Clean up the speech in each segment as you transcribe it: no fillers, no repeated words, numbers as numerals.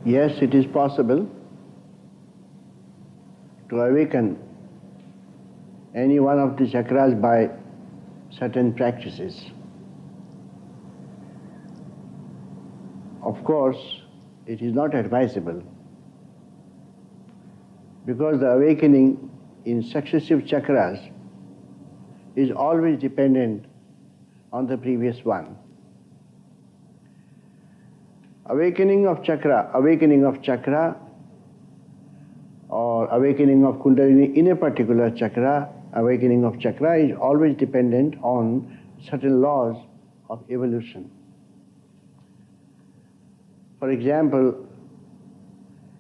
Yes, it is possible to awaken any one of the chakras by certain practices. Of course, it is not advisable because the awakening in successive chakras is always dependent on the previous one. Awakening of chakra or awakening of kundalini in a particular chakra, awakening of chakra is always dependent on certain laws of evolution. For example,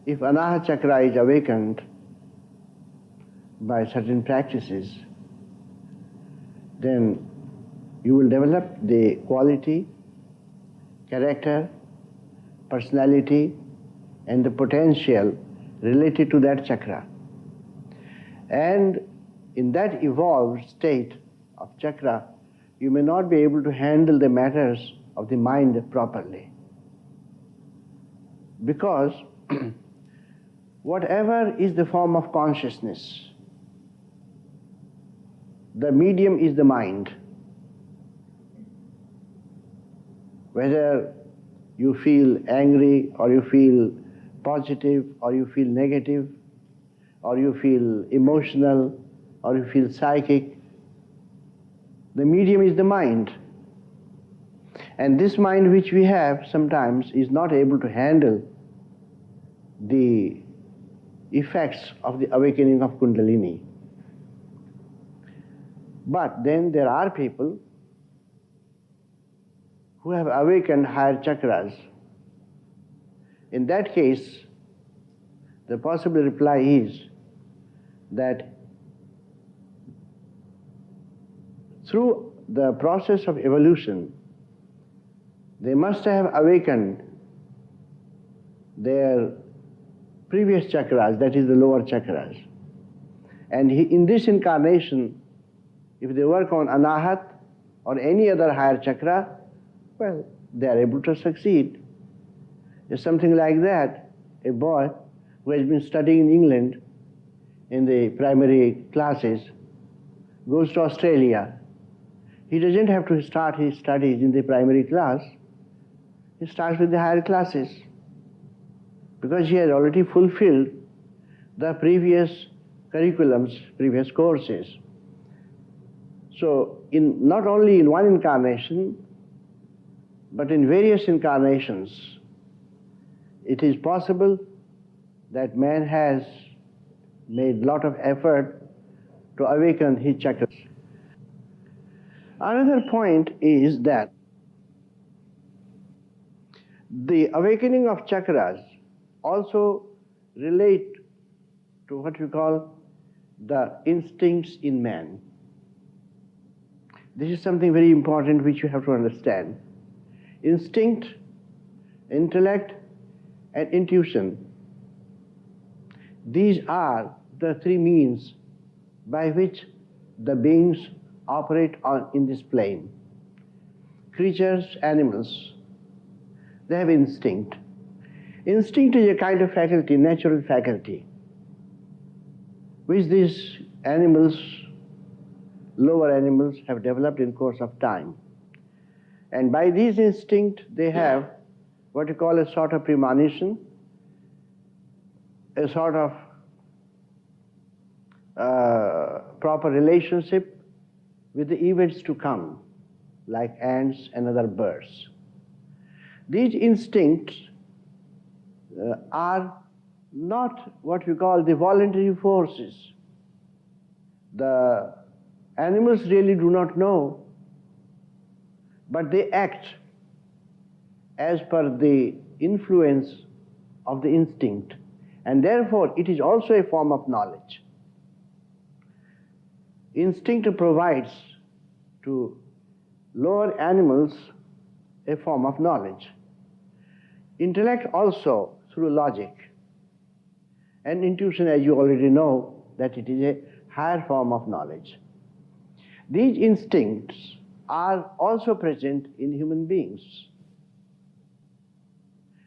if Anahata chakra is awakened by certain practices, then you will develop the quality, character, personality, and the potential related to that chakra. And in that evolved state of chakra, you may not be able to handle the matters of the mind properly. Because whatever is the form of consciousness, the medium is the mind. Whether you feel angry or you feel positive or you feel negative or you feel emotional or you feel psychic, the medium is the mind. And this mind which we have sometimes is not able to handle the effects of the awakening of Kundalini. But then there are people who have awakened higher chakras. In that case, the possible reply is that through the process of evolution, they must have awakened their previous chakras, that is the lower chakras. And in this incarnation, if they work on Anahat or any other higher chakra, well, they are able to succeed. It's something like that. A boy who has been studying in England in the primary classes goes to Australia. He doesn't have to start his studies in the primary class. He starts with the higher classes because he has already fulfilled the previous curriculums, previous courses. So not only in one incarnation, but in various incarnations, it is possible that man has made a lot of effort to awaken his chakras. Another point is that the awakening of chakras also relate to what we call the instincts in man. This is something very important which you have to understand. Instinct, intellect, and intuition. These are the three means by which the beings operate in this plane. Creatures, animals, they have instinct. Instinct is a kind of faculty, natural faculty, which these animals, lower animals, have developed in course of time. And by these instincts, they have what you call a sort of premonition, a sort of proper relationship with the events to come, like ants and other birds. These instincts are not what we call the voluntary forces. The animals really do not know, but they act as per the influence of the instinct, and therefore it is also a form of knowledge. Instinct provides to lower animals a form of knowledge. Intellect also through logic, and intuition, as you already know, that it is a higher form of knowledge. These instincts are also present in human beings.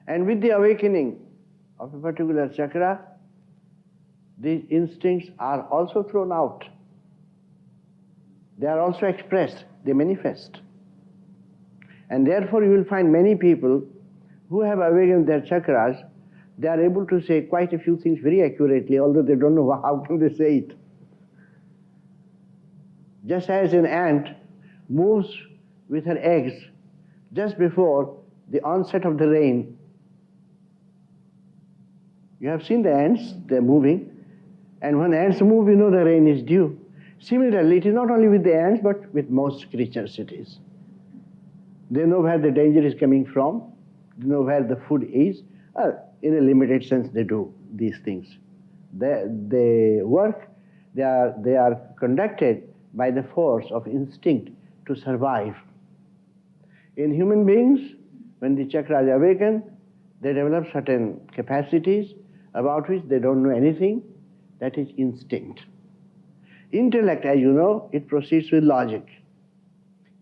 And with the awakening of a particular chakra, these instincts are also thrown out. They are also expressed, they manifest. And therefore you will find many people who have awakened their chakras, they are able to say quite a few things very accurately, although they don't know how can they say it. Just as an ant moves with her eggs just before the onset of the rain. You have seen the ants, they're moving, and when ants move, you know the rain is due. Similarly, it is not only with the ants, but with most creatures it is. They know where the danger is coming from, they know where the food is. In a limited sense, they do these things. They work, they are conducted by the force of instinct to survive. In human beings, when the chakras awaken, they develop certain capacities about which they don't know anything. That is instinct. Intellect, as you know, it proceeds with logic.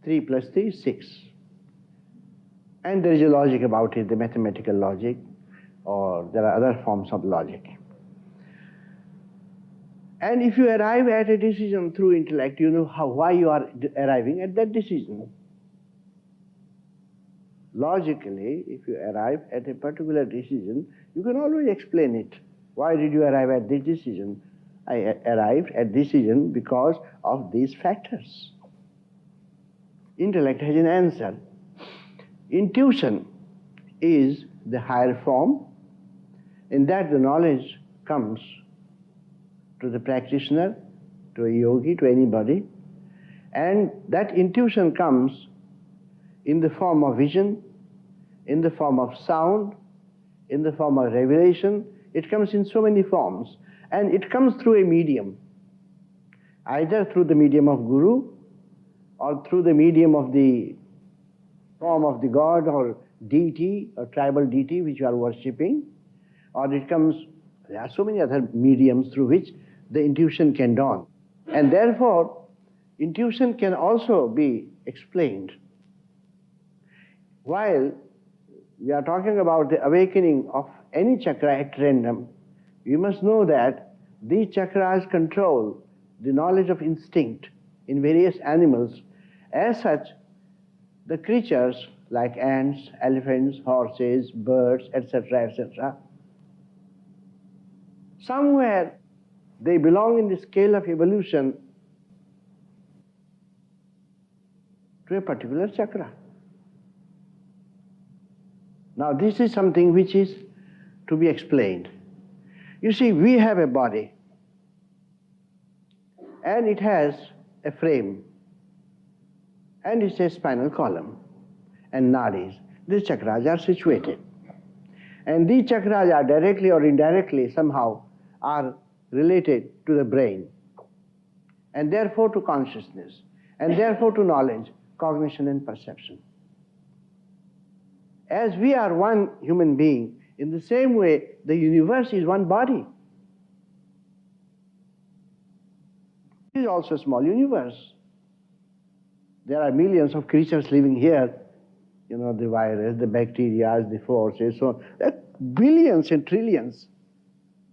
3 plus 3 is 6. And there is a logic about it, the mathematical logic, or there are other forms of logic. And if you arrive at a decision through intellect, you know why you are arriving at that decision. Logically, if you arrive at a particular decision, you can always explain it. Why did you arrive at this decision? I arrived at this decision because of these factors. Intellect has an answer. Intuition is the higher form, in that the knowledge comes to the practitioner, to a yogi, to anybody, and that intuition comes in the form of vision, in the form of sound, in the form of revelation. It comes in so many forms, and it comes through a medium, either through the medium of Guru, or through the medium of the form of the god or deity or tribal deity which you are worshipping, or it comes, there are so many other mediums through which the intuition can dawn. And therefore, intuition can also be explained. While we are talking about the awakening of any chakra at random, you must know that these chakras control the knowledge of instinct in various animals. As such, the creatures like ants, elephants, horses, birds, etc., somewhere they belong in the scale of evolution to a particular chakra. Now this is something which is to be explained. You see, we have a body and it has a frame and it's a spinal column and nadis. These chakras are situated. And these chakras are directly or indirectly somehow are related to the brain, and therefore to consciousness, and therefore to knowledge, cognition and perception. As we are one human being, in the same way the universe is one body. It is also a small universe. There are millions of creatures living here, you know, the virus, the bacteria, the forces, so on. There are billions and trillions.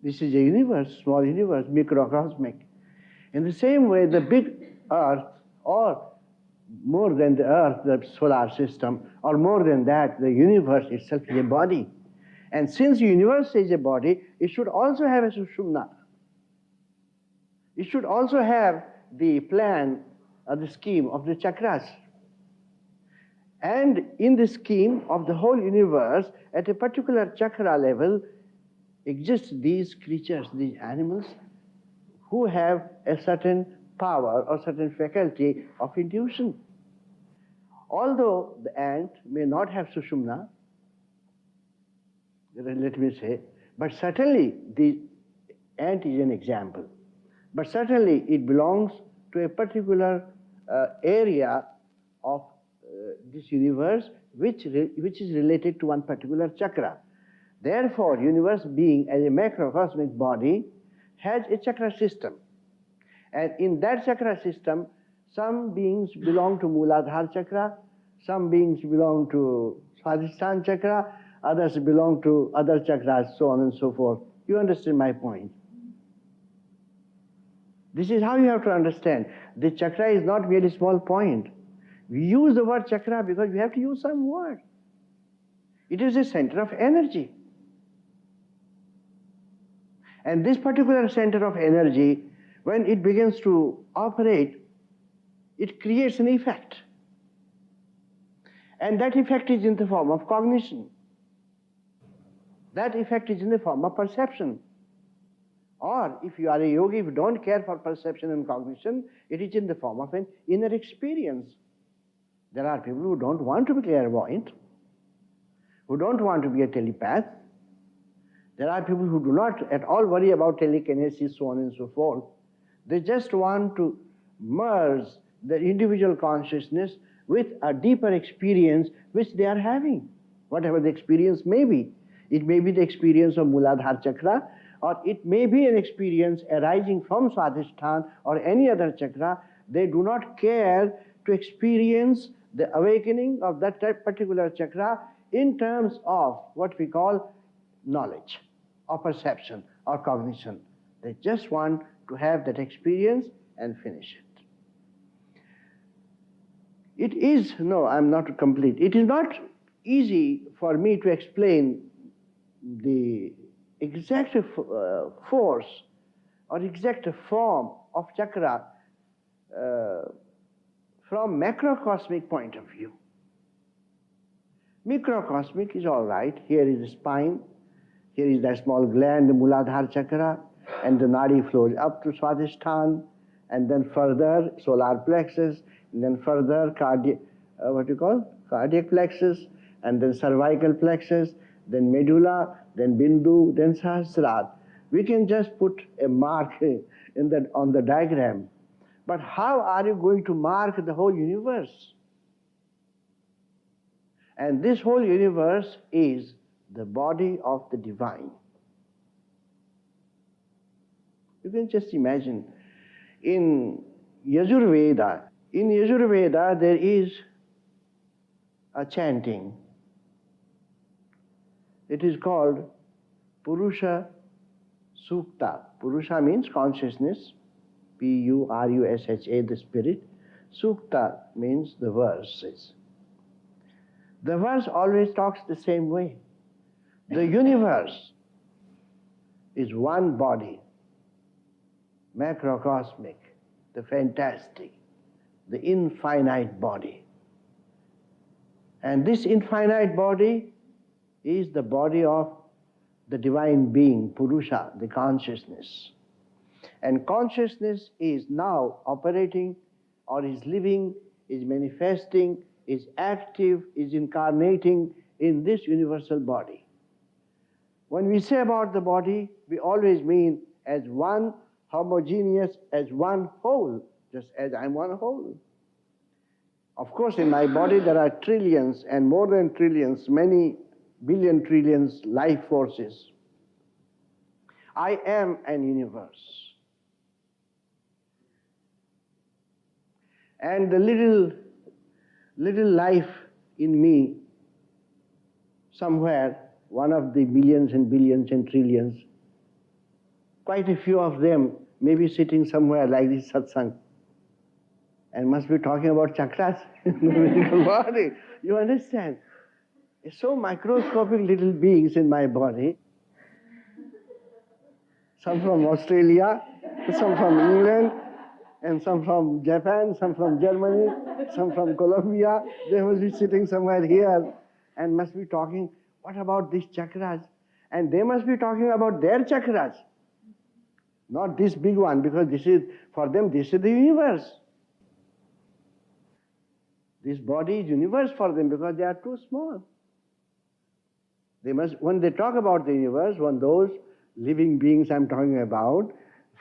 This is a universe, small universe, microcosmic. In the same way, the big earth, or more than the earth, the solar system, or more than that, the universe itself is a body. And since the universe is a body, it should also have a sushumna. It should also have the plan or the scheme of the chakras. And in the scheme of the whole universe, at a particular chakra level, exist these creatures, these animals, who have a certain power or certain faculty of intuition. Although the ant may not have sushumna, let me say, but certainly the ant is an example. But certainly it belongs to a particular area of this universe which is related to one particular chakra. Therefore, universe being as a macrocosmic body has a chakra system. And in that chakra system, some beings belong to Mooladhara chakra, some beings belong to Swadhisthana chakra, others belong to other chakras, so on and so forth. You understand my point. This is how you have to understand. The chakra is not merely a small point. We use the word chakra because we have to use some word. It is a center of energy. And this particular center of energy, when it begins to operate, it creates an effect. And that effect is in the form of cognition. That effect is in the form of perception. Or if you are a yogi, if you don't care for perception and cognition, it is in the form of an inner experience. There are people who don't want to be clairvoyant, who don't want to be a telepath. There are people who do not at all worry about telekinesis, so on and so forth. They just want to merge their individual consciousness with a deeper experience which they are having, whatever the experience may be. It may be the experience of Muladhara chakra, or it may be an experience arising from Swadhisthana or any other chakra. They do not care to experience the awakening of that particular chakra in terms of what we call knowledge or perception or cognition. They just want to have that experience and finish it. It is, no, I'm not complete. It is not easy for me to explain the exact force or exact form of chakra from macrocosmic point of view. Microcosmic is all right. Here is the spine, here is the small gland, the Muladhara chakra, and the nadi flows up to Swadhisthana, and then further solar plexus, and then further cardiac plexus, and then cervical plexus, then medulla, then bindu, then sahasrara. We can just put a mark on the diagram. But how are you going to mark the whole universe? And this whole universe is the body of the divine. You can just imagine, in Yajurveda there is a chanting. It is called Purusha Sukta. Purusha means consciousness, P-U-R-U-S-H-A, the spirit. Sukta means the verses. The verse always talks the same way. The universe is one body, macrocosmic, the fantastic, the infinite body. And this infinite body is the body of the divine being, Purusha, the consciousness. And consciousness is now operating or is living, is manifesting, is active, is incarnating in this universal body. When we say about the body, we always mean as one homogeneous, as one whole, just as I'm one whole. Of course, in my body there are trillions and more than trillions, many billion trillions life forces. I am an universe. And the little life in me, somewhere, one of the billions and billions and trillions, quite a few of them may be sitting somewhere like this satsang and must be talking about chakras in the physical body. You understand? So microscopic little beings in my body, some from Australia, some from England, and some from Japan, some from Germany, some from Colombia. They must be sitting somewhere here and must be talking, what about these chakras? And they must be talking about their chakras, not this big one, because this is, for them, this is the universe. This body is universe for them because they are too small. They must, when they talk about the universe, when those living beings I'm talking about,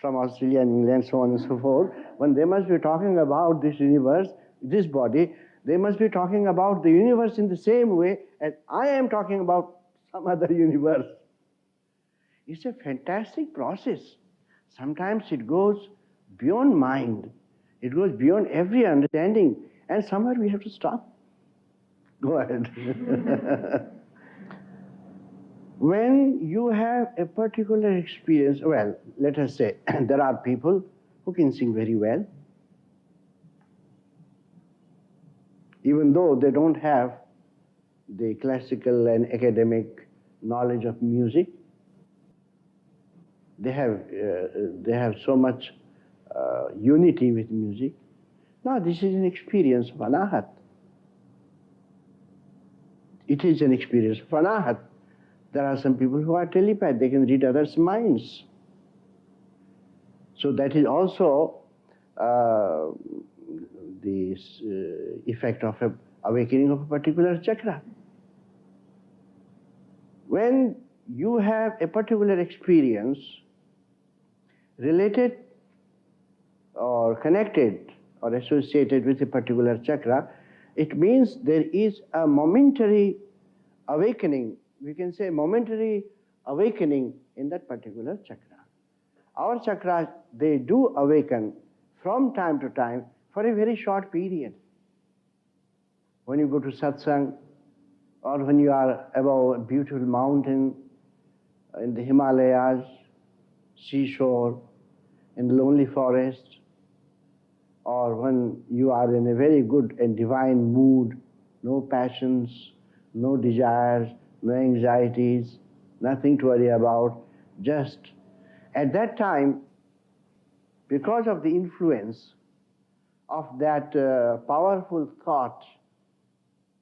from Australia and England, so on and so forth, when they must be talking about this universe, this body, they must be talking about the universe in the same way as I am talking about some other universe. It's a fantastic process. Sometimes it goes beyond mind. It goes beyond every understanding. And somewhere we have to stop. Go ahead. When you have a particular experience, well, let us say there are people who can sing very well, even though they don't have the classical and academic knowledge of music. They have so much unity with music. Now this is an experience of anahat. It is an experience of anahat. There are some people who are telepath, they can read others' minds. So that is also the effect of an awakening of a particular chakra. When you have a particular experience related or connected or associated with a particular chakra, it means there is a momentary awakening. We can say momentary awakening in that particular chakra. Our chakras, they do awaken from time to time for a very short period. When you go to satsang, or when you are above a beautiful mountain in the Himalayas, seashore, in the lonely forest, or when you are in a very good and divine mood, no passions, no desires, no anxieties, nothing to worry about, just at that time, because of the influence of that powerful thought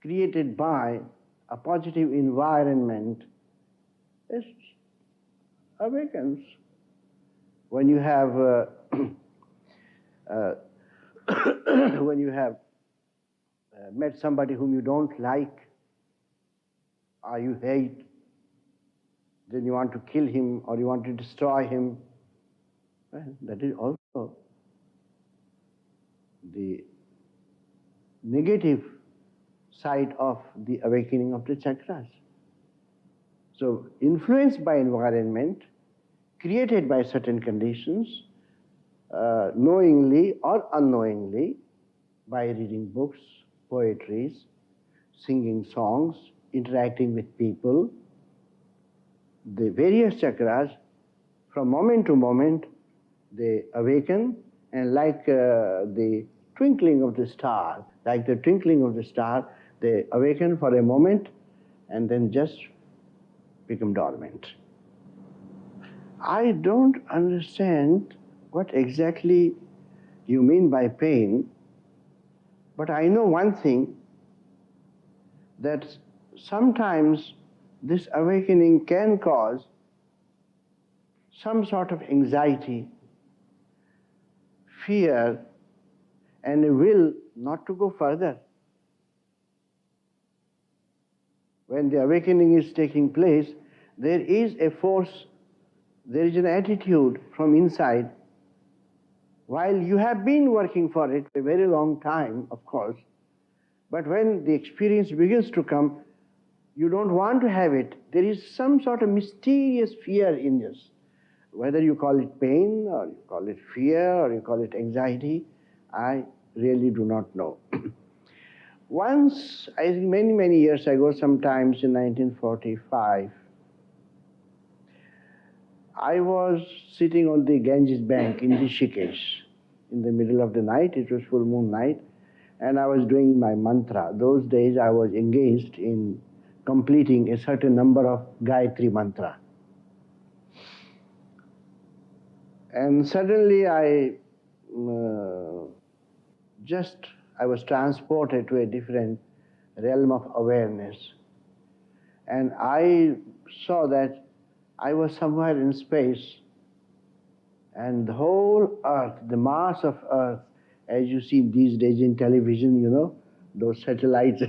created by a positive environment, it awakens. When you have when you have met somebody whom you don't like or you hate, then you want to kill him or you want to destroy him, well, that is also the negative side of the awakening of the chakras. So, influenced by environment, created by certain conditions, knowingly or unknowingly, by reading books, poetries, singing songs, interacting with people, the various chakras, from moment to moment, they awaken, and like the twinkling of the star, they awaken for a moment and then just become dormant. I don't understand what exactly you mean by pain, but I know one thing, that sometimes this awakening can cause some sort of anxiety, fear, and a will not to go further. When the awakening is taking place, there is a force, there is an attitude from inside. While you have been working for it a very long time, of course, but when the experience begins to come, you don't want to have it. There is some sort of mysterious fear in this. Whether you call it pain, or you call it fear, or you call it anxiety, I really do not know. Once, I think many years ago, sometimes in 1945, I was sitting on the Ganges bank in Rishikesh in the middle of the night. It was full moon night, and I was doing my mantra. Those days I was engaged in completing a certain number of Gayatri mantra. And suddenly I was transported to a different realm of awareness. And I saw that I was somewhere in space, and the whole earth, the mass of earth, as you see these days in television, you know, those satellites,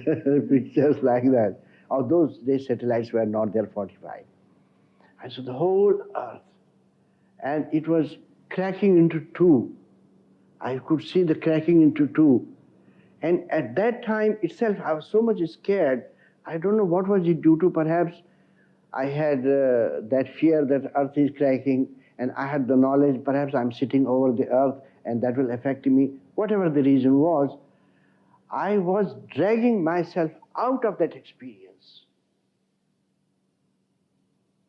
pictures like that. Or those days satellites were not there, 45. I saw the whole earth, and it was cracking into two. I could see the cracking into two. And at that time itself, I was so much scared. I don't know what was it due to. Perhaps I had that fear that earth is cracking, and I had the knowledge, perhaps I'm sitting over the earth and that will affect me. Whatever the reason was, I was dragging myself out of that experience.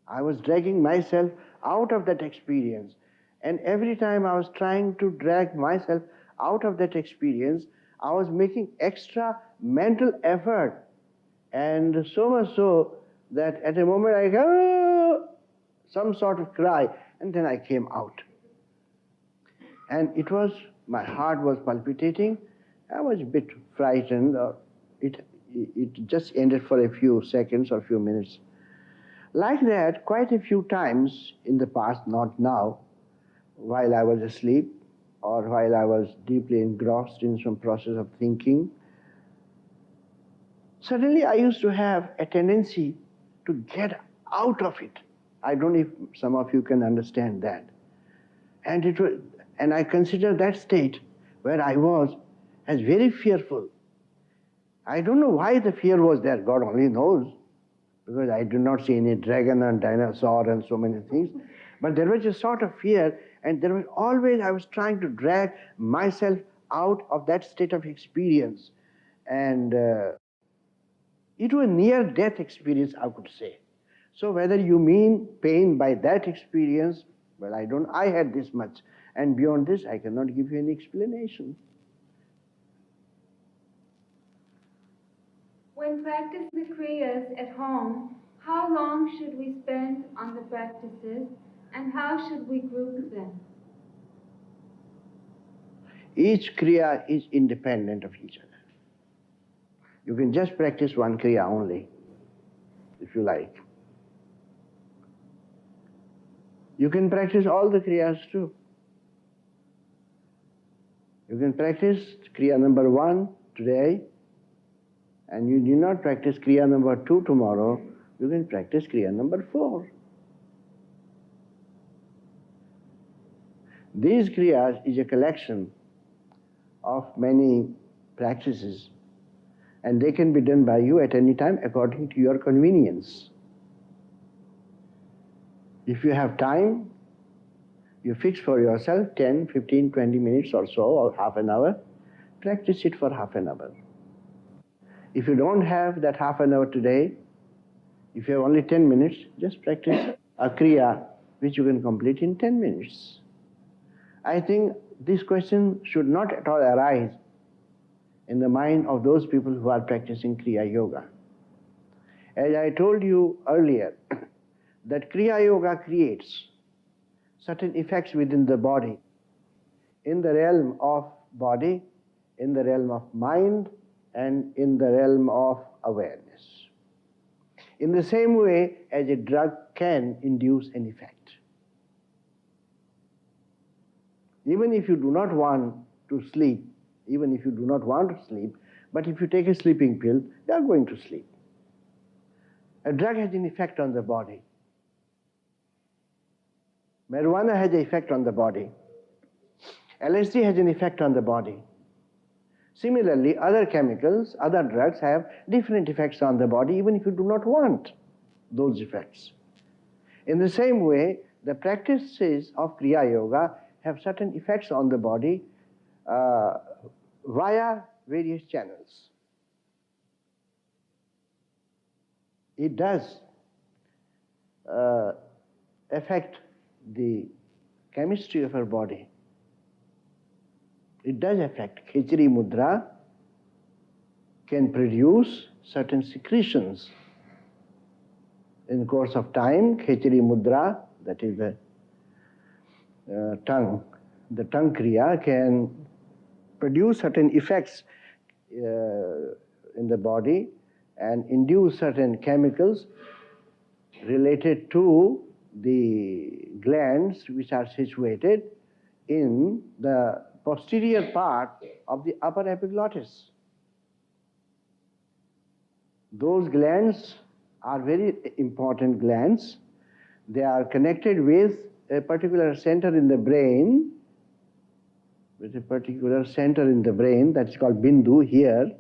I was dragging myself out of that experience. And every time I was trying to drag myself out of that experience, I was making extra mental effort. And so much so that at a moment I go, some sort of cry, and then I came out. And it was, my heart was palpitating. I was a bit frightened. It just ended for a few seconds or few minutes. Like that, quite a few times in the past, not now, while I was asleep or while I was deeply engrossed in some process of thinking, suddenly I used to have a tendency to get out of it. I don't know if some of you can understand that. And I consider that state where I was as very fearful. I don't know why the fear was there, God only knows, because I do not see any dragon and dinosaur and so many things. But there was a sort of fear, and there was always, I was trying to drag myself out of that state of experience. And it was near-death experience, I could say. So whether you mean pain by that experience, well, I had this much. And beyond this, I cannot give you any explanation. When practicing the Kriyas at home, how long should we spend on the practices and how should we group them? Each Kriya is independent of each other. You can just practice one Kriya only, if you like. You can practice all the Kriyas too. You can practice Kriya number 1 today, and you do not practice Kriya number 2 tomorrow, you can practice Kriya number 4. These Kriyas is a collection of many practices, and they can be done by you at any time according to your convenience. If you have time, you fix for yourself 10, 15, 20 minutes or so, or half an hour, practice it for half an hour. If you don't have that half an hour today, if you have only 10 minutes, just practice a Kriya which you can complete in 10 minutes. I think this question should not at all arise in the mind of those people who are practicing Kriya Yoga. As I told you earlier, that Kriya Yoga creates certain effects within the body, in the realm of body, in the realm of mind, and in the realm of awareness. In the same way as a drug can induce an effect. Even if you do not want to sleep, but if you take a sleeping pill, you are going to sleep. A drug has an effect on the body. Marijuana has an effect on the body. LSD has an effect on the body. Similarly, other chemicals, other drugs have different effects on the body, even if you do not want those effects. In the same way, the practices of Kriya Yoga have certain effects on the body via various channels. It does affect the chemistry of our body. It does affect. Khichdi mudra can produce certain secretions. In the course of time, khichdi mudra, that is the tongue kriya, can produce certain effects in the body and induce certain chemicals related to the glands which are situated in the posterior part of the upper epiglottis. Those glands are very important glands. They are connected with a particular center in the brain, that is called Bindu here,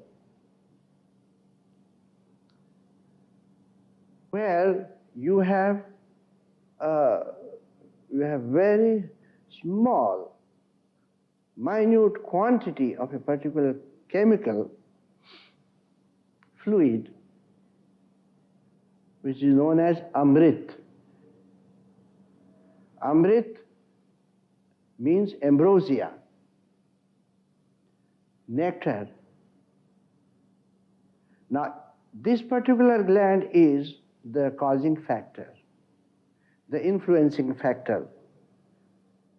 where you have very small, minute quantity of a particular chemical fluid, which is known as amrit. Amrit means ambrosia, nectar. Now, this particular gland is the causing factor, the influencing factor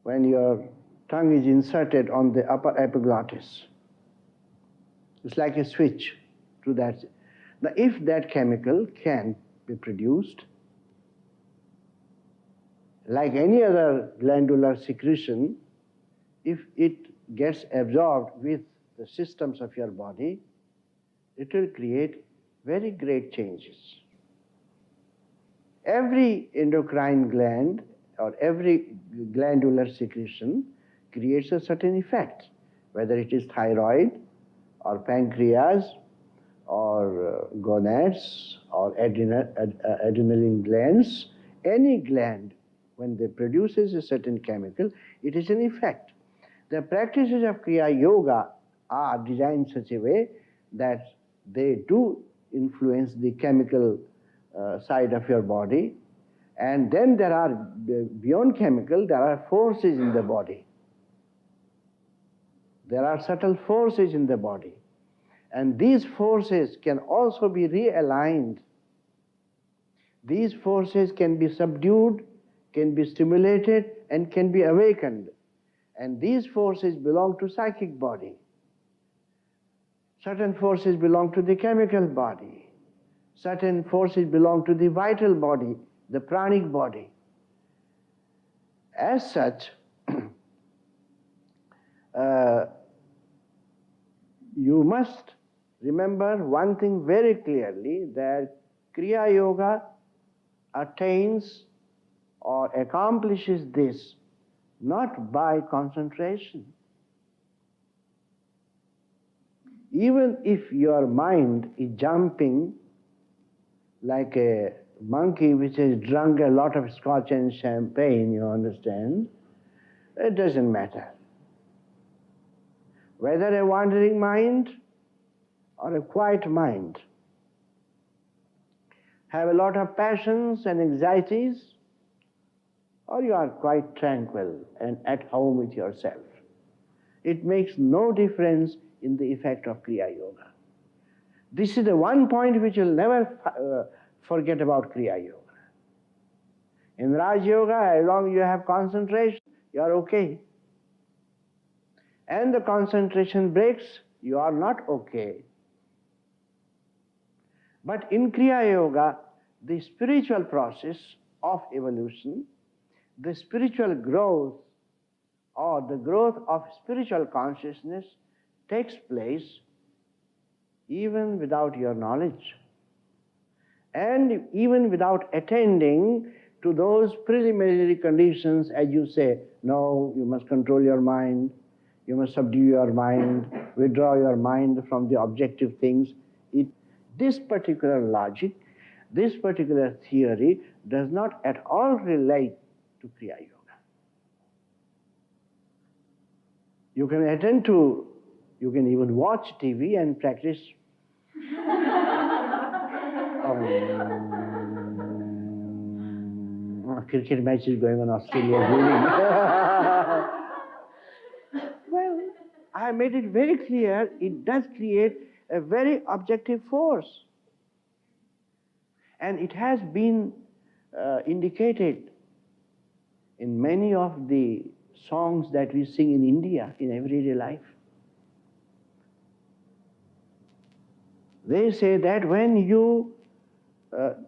when your tongue is inserted on the upper epiglottis. It's like a switch to that. Now, if that chemical can be produced, like any other glandular secretion, if it gets absorbed with the systems of your body, it will create very great changes. Every endocrine gland or every glandular secretion creates a certain effect, whether it is thyroid or pancreas or gonads or adrenal glands. Any gland, when they produces a certain chemical, it is an effect. The practices of Kriya Yoga are designed in such a way that they do influence the chemical side of your body. And then there are, beyond chemical, there are forces in the body. There are subtle forces in the body. And these forces can also be realigned. These forces can be subdued, can be stimulated, and can be awakened. And these forces belong to psychic body. Certain forces belong to the chemical body. Certain forces belong to the vital body, the pranic body. As such, you must remember one thing very clearly, that Kriya Yoga attains or accomplishes this not by concentration. Even if your mind is jumping like a monkey which has drunk a lot of scotch and champagne, you understand, it doesn't matter. Whether a wandering mind or a quiet mind, have a lot of passions and anxieties, or you are quite tranquil and at home with yourself. It makes no difference in the effect of Kriya Yoga. This is the one point which you'll never forget about Kriya Yoga. In Raj Yoga, as long as you have concentration, you are okay. And the concentration breaks, you are not okay. But in Kriya Yoga, the spiritual process of evolution, the spiritual growth or the growth of spiritual consciousness takes place even without your knowledge and even without attending to those preliminary conditions, as you say, no, you must control your mind, you must subdue your mind, withdraw your mind from the objective things. This particular logic, this particular theory does not at all relate to Kriya Yoga. You can attend to, you can even watch TV and practice cricket match is going on, Australia is winning. Well, I have made it very clear, it does create a very objective force. And it has been indicated in many of the songs that we sing in India in everyday life. They say that when you,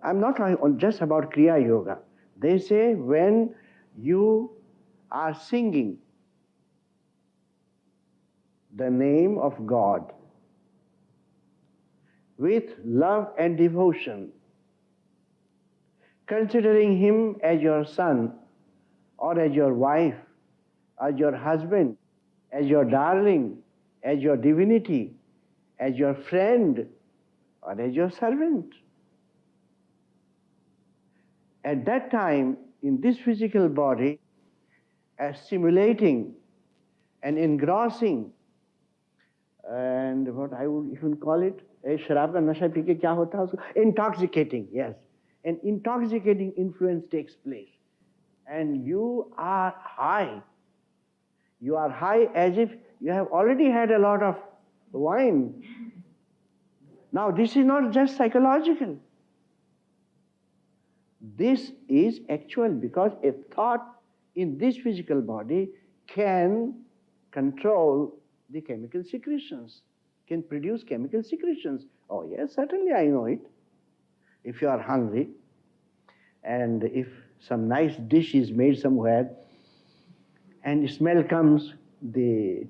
I'm not talking just about Kriya Yoga, they say when you are singing the name of God with love and devotion, considering Him as your son or as your wife, as your husband, as your darling, as your divinity, as your friend, or as your servant. At that time, in this physical body, stimulating and engrossing, and what I would even call it, sharab ka nasha pee ke kya hota hai usko? Intoxicating, yes. An intoxicating influence takes place. and you are high. You are high as if you have already had a lot of wine. Now, this is not just psychological. This is actual, because a thought in this physical body can control the chemical secretions, can produce chemical secretions. Oh yes, certainly I know it. If you are hungry and if some nice dish is made somewhere and smell comes, the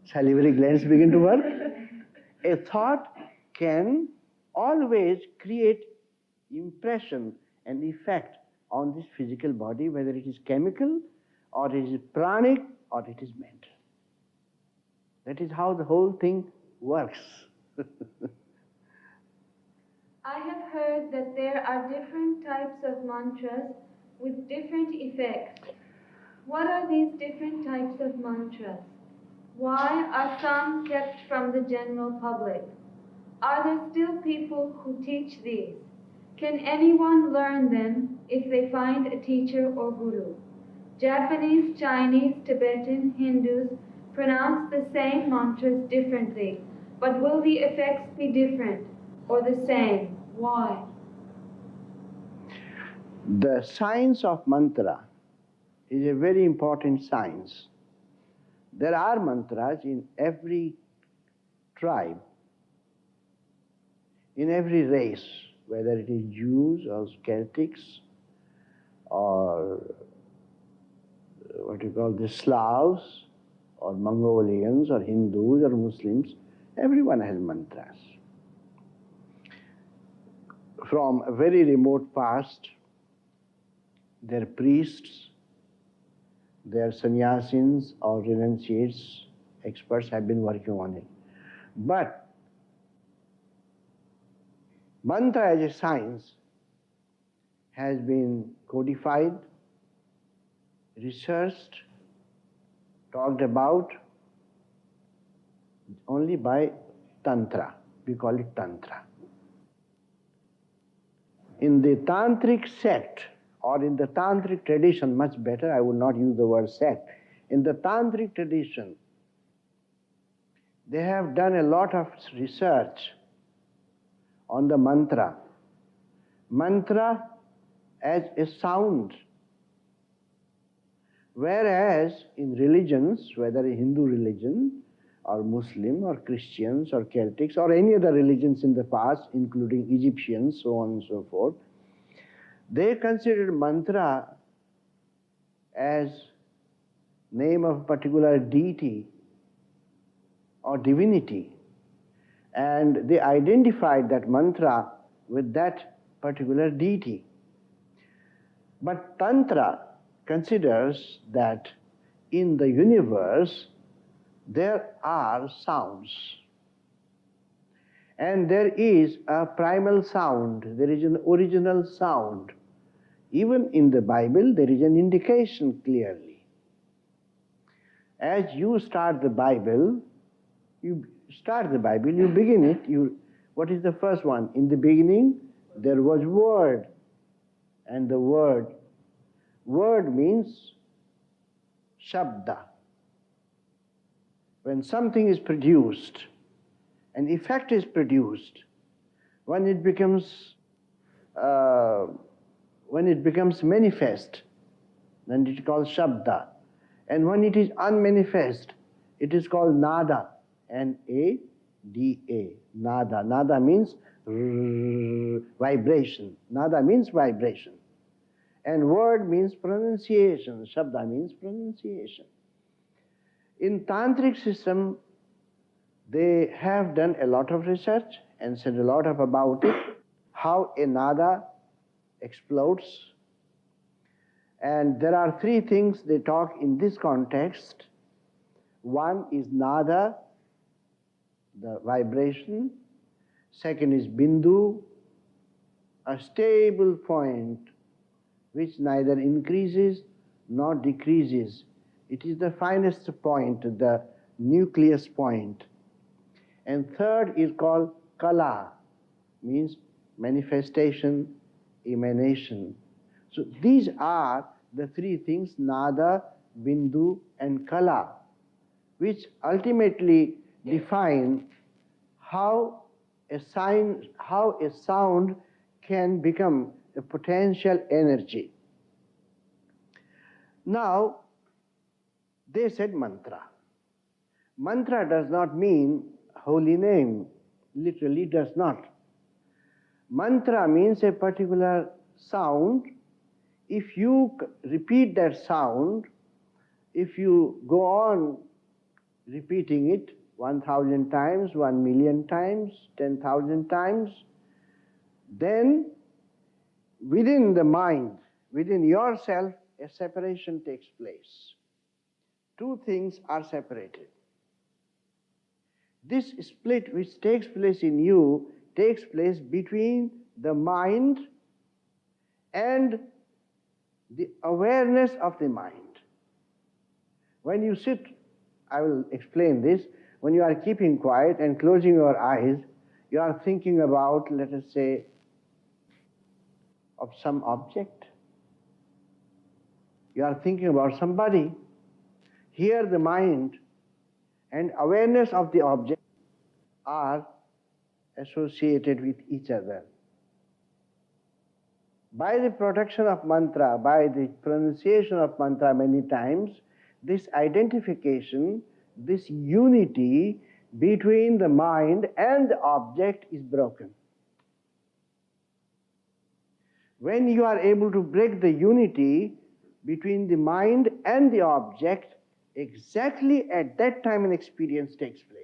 salivary glands begin to work. A thought can always create impression and effect on this physical body, whether it is chemical or it is pranic or it is mental. That is how the whole thing works. I have heard that there are different types of mantras with different effects. What are these different types of mantras? Why are some kept from the general public? Are there still people who teach these? Can anyone learn them if they find a teacher or guru? Japanese, Chinese, Tibetan, Hindus pronounce the same mantras differently, but will the effects be different or the same? Why? The science of mantra is a very important science. There are mantras in every tribe, in every race, whether it is Jews or Celtics or what you call the Slavs or Mongolians or Hindus or Muslims, everyone has mantras. From a very remote past, their priests, their sannyasins or renunciates, experts have been working on it. But mantra as a science has been codified, researched, talked about only by Tantra. We call it Tantra. In the Tantric sect, or in the Tantric tradition, much better, I would not use the word sect. In the Tantric tradition, they have done a lot of research on the mantra. Mantra as a sound. Whereas in religions, whether a Hindu religion or Muslim or Christians or Celtics or any other religions in the past, including Egyptians, so on and so forth, they considered mantra as name of a particular deity or divinity, and they identified that mantra with that particular deity. But Tantra considers that in the universe there are sounds, and there is a primal sound, there is an original sound. Even in the Bible there is an indication clearly. As you start the Bible, you begin it, what is the first one? In the beginning there was word, and the word means shabda. When something is produced, an effect is produced, when it becomes manifest, then it is called shabda. And when it is unmanifest, it is called nada, N-A-D-A, nada. Nada means vibration. Nada means vibration. And word means pronunciation. Shabda means pronunciation. In Tantric system, they have done a lot of research and said a lot about it, how a nada explodes. And there are three things they talk in this context. One is nada, the vibration. Second is bindu, a stable point which neither increases nor decreases. It is the finest point, the nucleus point. And third is called kala, means manifestation, emanation. So these are the three things, nada, bindu and kala, which ultimately define how a sound can become a potential energy. Now, they said mantra. Mantra does not mean holy name, literally does not. Mantra means a particular sound. If you repeat that sound, if you go on repeating it 1,000 times, 1,000,000 times, 10,000 times, then within the mind, within yourself, a separation takes place. Two things are separated. This split which takes place in you takes place between the mind and the awareness of the mind. When you sit, I will explain this, when you are keeping quiet and closing your eyes, you are thinking about, let us say, of some object. You are thinking about somebody. Here the mind and awareness of the object are associated with each other. By the production of mantra, by the pronunciation of mantra many times, this identification, this unity between the mind and the object is broken. When you are able to break the unity between the mind and the object, exactly at that time an experience takes place.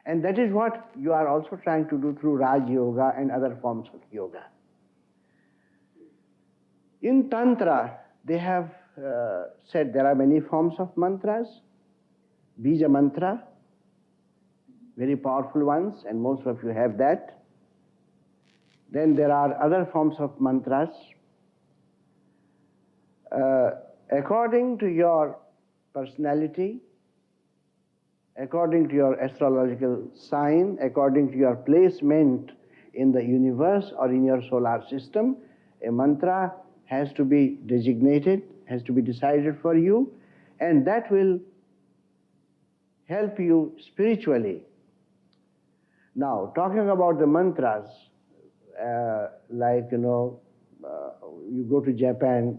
And that is what you are also trying to do through Raj Yoga and other forms of yoga. In Tantra, they have said there are many forms of mantras. Bija mantra, very powerful ones, and most of you have that. Then there are other forms of mantras. According to your personality, according to your astrological sign, according to your placement in the universe or in your solar system, a mantra has to be designated, has to be decided for you, and that will help you spiritually. Now, talking about the mantras, you go to Japan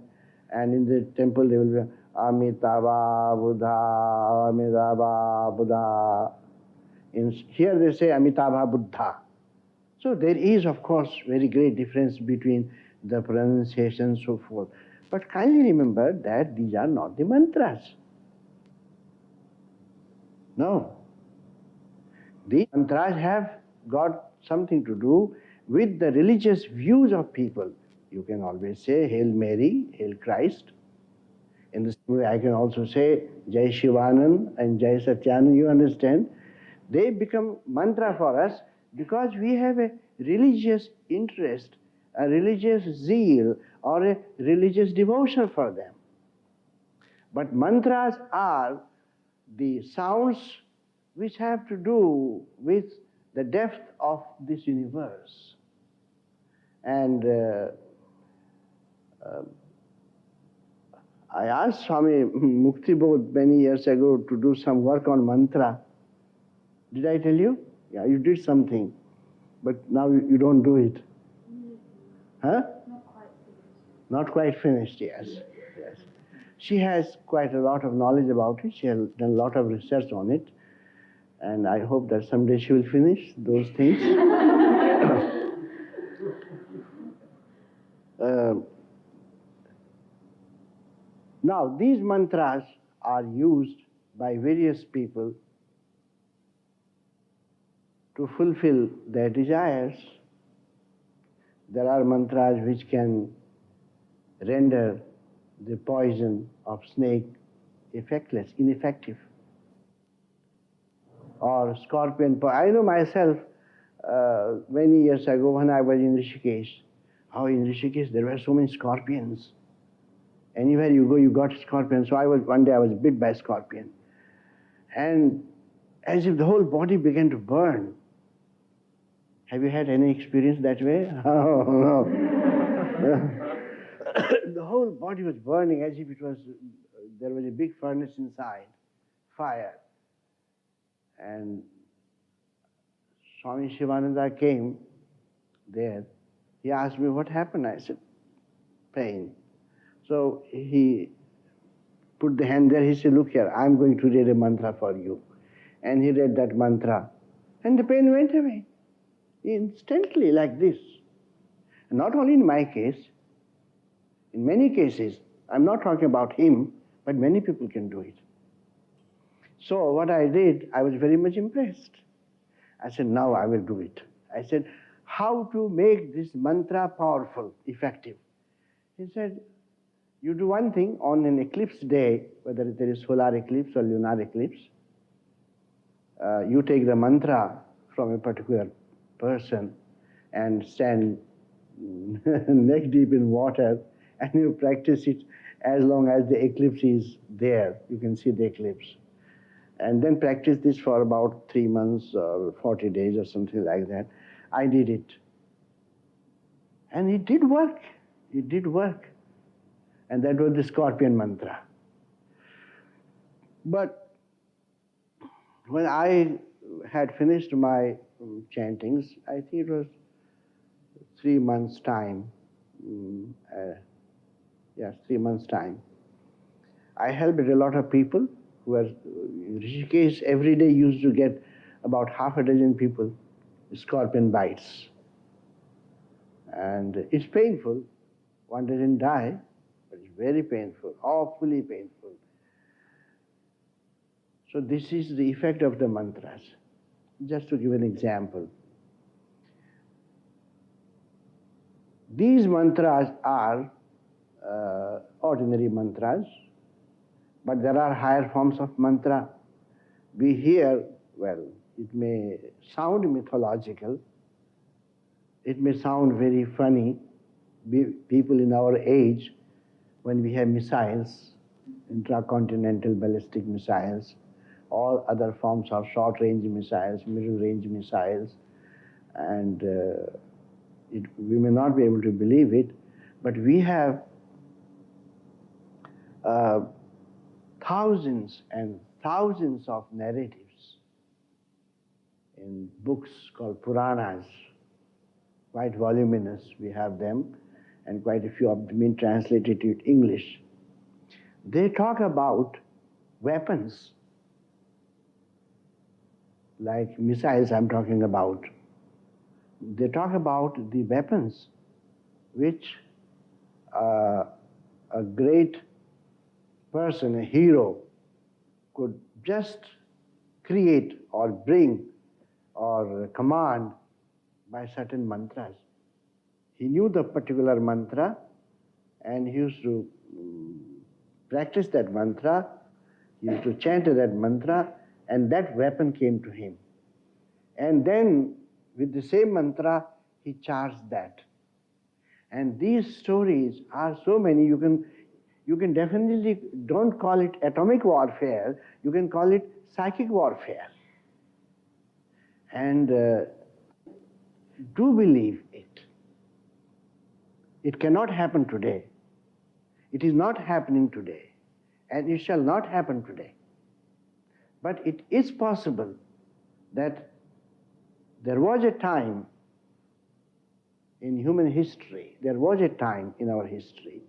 and in the temple they will be Amitabha Buddha, Amitabha Buddha. Here they say Amitabha Buddha. So there is, of course, very great difference between the pronunciation and so forth. But kindly remember that these are not the mantras. No. The mantras have got something to do with the religious views of people. You can always say Hail Mary, Hail Christ. In the same way I can also say Jai Shivanand and Jai Satyanand, you understand? They become mantra for us because we have a religious interest, a religious zeal or a religious devotion for them. But mantras are the sounds which have to do with the depth of this universe. And I asked Swami Muktibodh many years ago to do some work on mantra. Did I tell you? Yeah, you did something, but now you don't do it. Huh? Not quite finished, yes. Yes. She has quite a lot of knowledge about it. She has done a lot of research on it. And I hope that someday she will finish those things. Now, these mantras are used by various people to fulfill their desires. There are mantras which can render the poison of snake effectless, ineffective. Or scorpion poison. I know myself, many years ago when I was in Rishikesh, how in Rishikesh there were so many scorpions. Anywhere you go, you got scorpion. So one day I was bit by a scorpion. And as if the whole body began to burn. Have you had any experience that way? Oh, no. The whole body was burning as if it was, there was a big furnace inside, fire. And Swami Shivananda came there. He asked me, what happened? I said, pain. So he put the hand there. He said, look here, I'm going to read a mantra for you. And he read that mantra. And the pain went away. Instantly, like this. And not only in my case, in many cases, I'm not talking about him, but many people can do it. So what I did, I was very much impressed. I said, now I will do it. I said, how to make this mantra powerful, effective? He said, you do one thing on an eclipse day, whether there is solar eclipse or lunar eclipse, you take the mantra from a particular person and stand neck deep in water and you practice it as long as the eclipse is there. You can see the eclipse. And then practice this for about 3 months or 40 days or something like that. I did it. And it did work. It did work. And that was the scorpion mantra. But when I had finished my chantings, I think it was 3 months' time. 3 months' time. I helped a lot of people who were, Rishikesh every day used to get about half a dozen people, scorpion bites. And it's painful. One doesn't die, but it's very painful, awfully painful. So this is the effect of the mantras. Just to give an example. These mantras are ordinary mantras, but there are higher forms of mantra. We hear, well, it may sound mythological, it may sound very funny. People in our age, when we have missiles, intracontinental ballistic missiles, all other forms of short-range missiles, middle-range missiles, and we may not be able to believe it, but we have thousands and thousands of narratives in books called Puranas, quite voluminous, we have them, and quite a few of them been translated to English. They talk about weapons, like missiles I'm talking about. They talk about the weapons which a great person, a hero, could just create or bring or command by certain mantras. He knew the particular mantra and he used to practice that mantra, he used to chant that mantra, and that weapon came to him. And then with the same mantra, he charged that. And these stories are so many, you can definitely, don't call it atomic warfare, you can call it psychic warfare. And do believe it. It cannot happen today. It is not happening today. And it shall not happen today. But it is possible that there was a time in human history, there was a time in our history,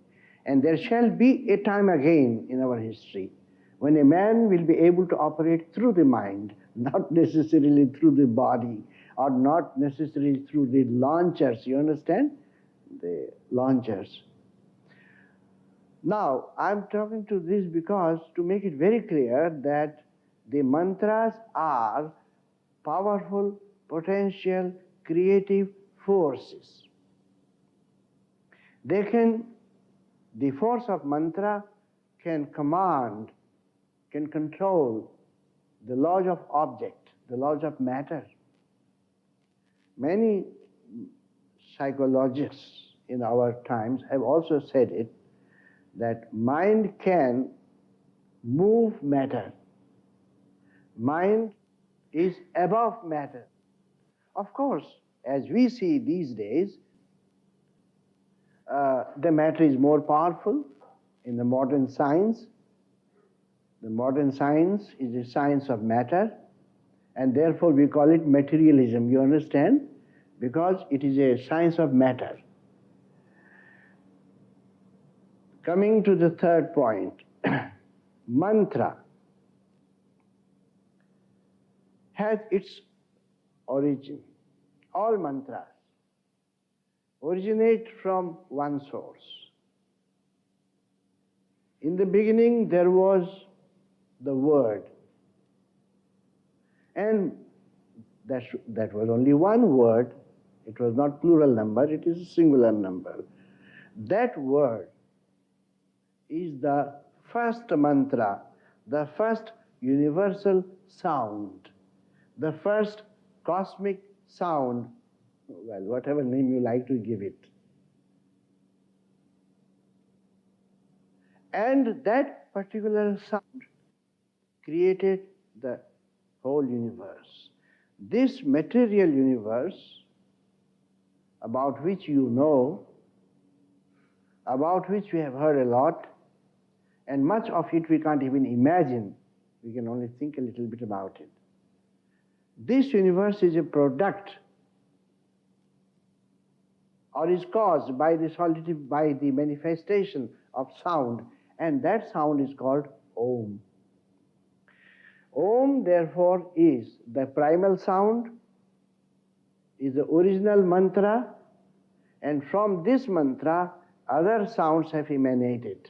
and there shall be a time again in our history when a man will be able to operate through the mind, not necessarily through the body, or not necessarily through the launchers, you understand? The launchers. Now, I'm talking to this because to make it very clear that the mantras are powerful, potential, creative forces. The force of mantra can command, can control the laws of object, the laws of matter. Many psychologists in our times have also said it, that mind can move matter. Mind is above matter. Of course, as we see these days, the matter is more powerful in the modern science. The modern science is a science of matter, and therefore we call it materialism, you understand? Because it is a science of matter. Coming to the third point, mantra has its origin. All mantras originate from one source. In the beginning there was the word, and that was only one word. It was not plural number, it is a singular number. That word is the first mantra, the first universal sound, the first cosmic sound, well, whatever name you like to give it. And that particular sound created the whole universe. This material universe, about which you know, about which we have heard a lot, and much of it we can't even imagine, we can only think a little bit about it. This universe is a product, or is caused by the manifestation of sound, and that sound is called Om. Om, therefore, is the primal sound, is the original mantra, and from this mantra, other sounds have emanated.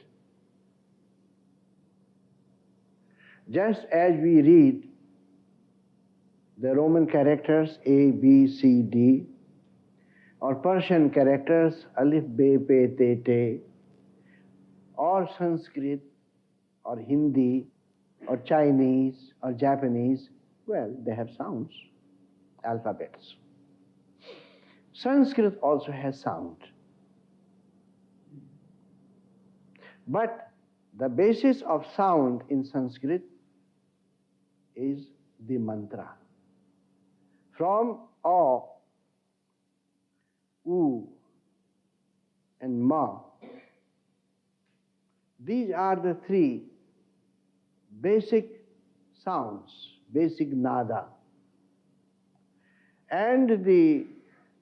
Just as we read the Roman characters A, B, C, D, or Persian characters Alif, Be, Pe, Te, Te, or Sanskrit, or Hindi, or Chinese, or Japanese, well, they have sounds, alphabets. Sanskrit also has sound. But the basis of sound in Sanskrit is the mantra. From A, U, and Ma, these are the three basic sounds, basic nada. And the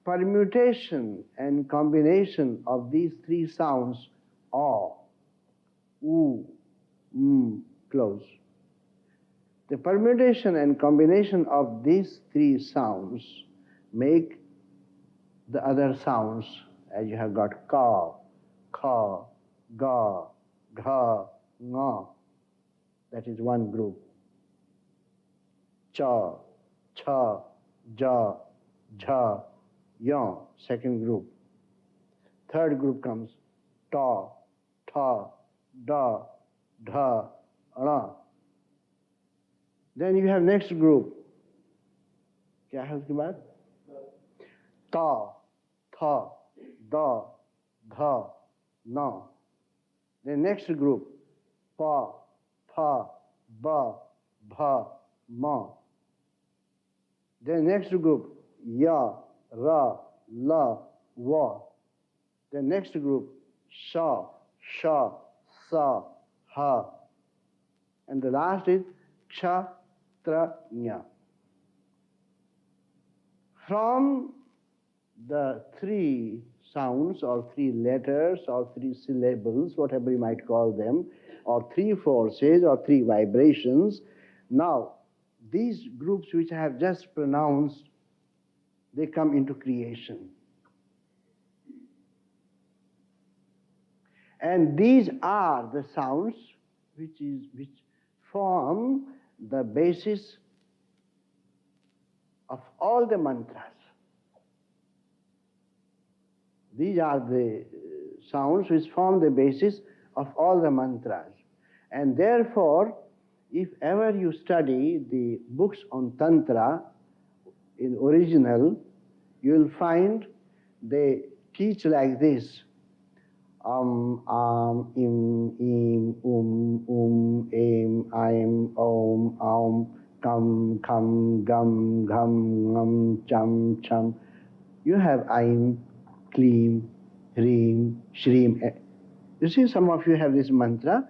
permutation and combination of these three sounds, A, U, close. The permutation and combination of these three sounds make the other sounds, as you have got ka, kha, ga, gha, nga. That is one group. Cha, cha, ja, jha, ya, second group. Third group comes ta, tha, da, dha, ra. Then you have next group. क्या है उसके बाद? Ta, tha, da, dha, na. Then next group. Pa, pa, ba, bha, ma. Then next group. Ya, ra, la, wa. Then next group. Sha, sha, sa, ha. And the last is ksha, tra, nya. From the three sounds or three letters or three syllables, whatever you might call them, or three forces or three vibrations, now these groups which I have just pronounced, they come into creation. And these are the sounds which form the basis of all the mantras. These are the sounds which form the basis of all the mantras. And therefore, if ever you study the books on Tantra in original, you will find they teach like this. Im, im, aim, aim, om, kam, kam, gam, gam, ngam, cham, cham. You have aim, kleem, Hreem, Shreem. You see, some of you have this mantra.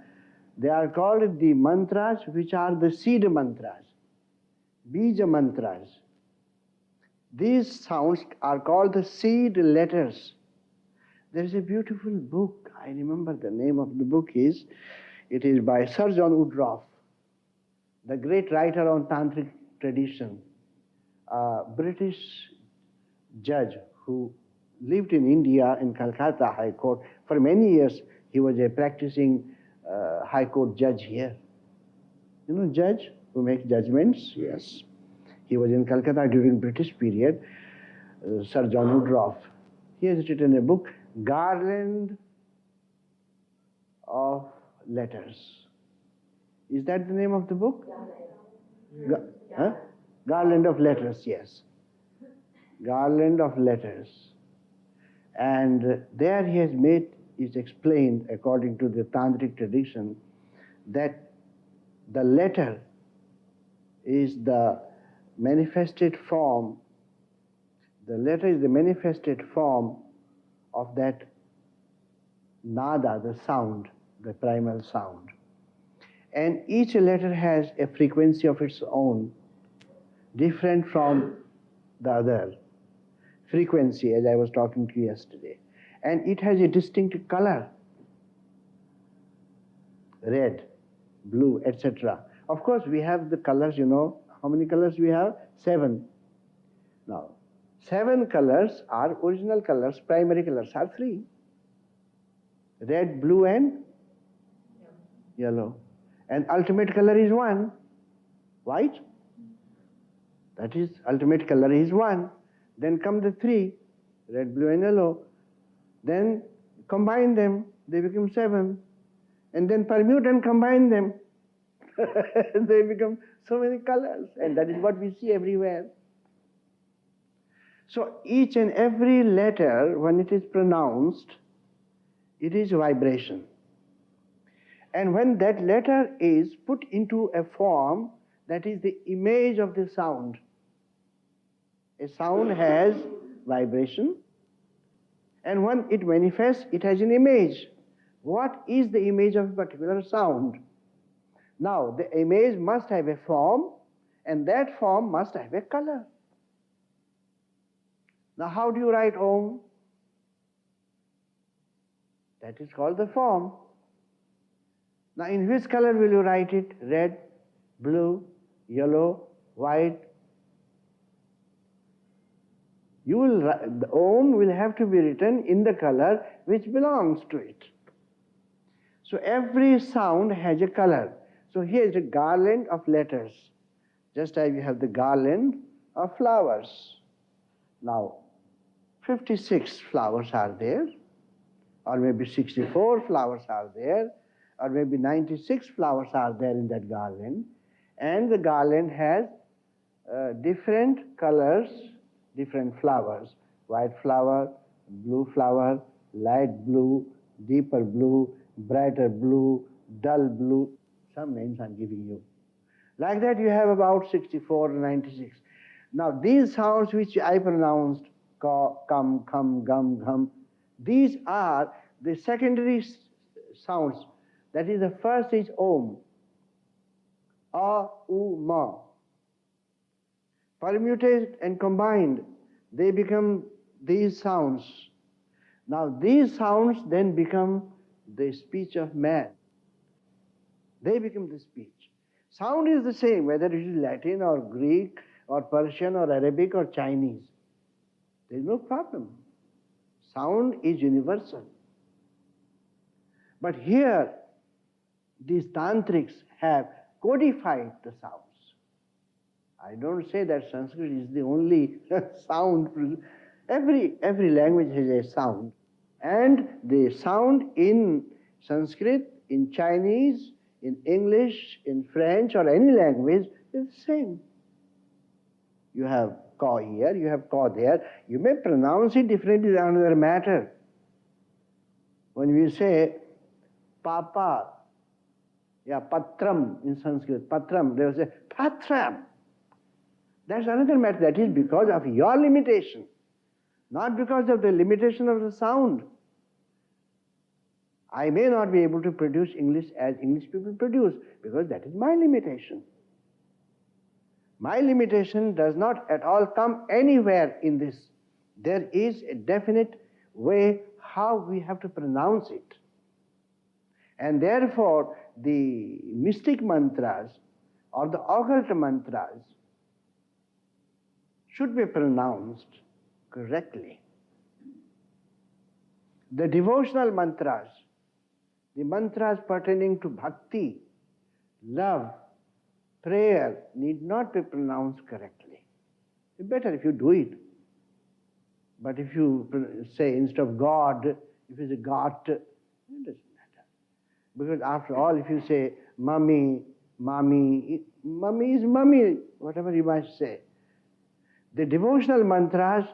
They are called the mantras which are the seed mantras, bija mantras. These sounds are called the seed letters. There is a beautiful book. I remember the name of the book is. It is by Sir John Woodroffe, the great writer on tantric tradition, a British judge who lived in India in Calcutta High Court. For many years, he was a practicing High Court judge here. You know, judge who makes judgments? Yes. He was in Calcutta during British period, Sir John Woodroffe. He has written a book, Garland of Letters. Is that the name of the book? Garland of Letters, yes. Garland of Letters. And there he has made, is explained according to the tantric tradition that the letter is the manifested form, the letter is the manifested form of that nada, the sound, the primal sound. And each letter has a frequency of its own, different from the other frequency, as I was talking to you yesterday. And it has a distinct color, red, blue, etc. Of course, we have the colors, you know. How many colors we have? 7. Now, 7 colors are original colors, primary colors are 3. Red, blue and yellow. And ultimate color is 1, white. That is, ultimate color is 1. Then come the 3, red, blue and yellow. Then combine them, they become 7. And then permute and combine them. They become so many colors. And that is what we see everywhere. So each and every letter, when it is pronounced, it is vibration. And when that letter is put into a form, that is the image of the sound. A sound has vibration, and when it manifests, it has an image. What is the image of a particular sound? Now, the image must have a form, and that form must have a color. Now, how do you write Om? That is called the form. Now, in which color will you write it? Red, blue, yellow, white? The Om will have to be written in the color which belongs to it. So every sound has a color. So here is a garland of letters, just as you have the garland of flowers. Now, 56 flowers are there, or maybe 64 flowers are there, or maybe 96 flowers are there in that garland. And the garland has different colors, different flowers. White flower, blue flower, light blue, deeper blue, brighter blue, dull blue. Some names I'm giving you. Like that you have about 64 or 96. Now these sounds which I pronounced, ka, kam, kham, gum, gham, these are the secondary sounds. That is, the first is Om. A, U, Ma. Permuted and combined, they become these sounds. Now these sounds then become the speech of man. They become the speech. Sound is the same, whether it is Latin or Greek or Persian or Arabic or Chinese. There is no problem. Sound is universal. But here, these tantrics have codified the sounds. I don't say that Sanskrit is the only sound. Every language has a sound. And the sound in Sanskrit, in Chinese, in English, in French, or any language is the same. You have ka here, you have ka there. You may pronounce it differently, is another matter. When we say papa, patram in Sanskrit, patram, they will say patram. That's another matter. That is because of your limitation, not because of the limitation of the sound. I may not be able to produce English as English people produce, because that is my limitation. My limitation does not at all come anywhere in this. There is a definite way how we have to pronounce it. And therefore, the mystic mantras or the occult mantras should be pronounced correctly. The devotional mantras, the mantras pertaining to bhakti, love, prayer, need not be pronounced correctly. It's better if you do it. But if you say instead of God, if you say God, it doesn't matter. Because after all, if you say mummy, mummy is mummy, whatever you might say. The devotional mantras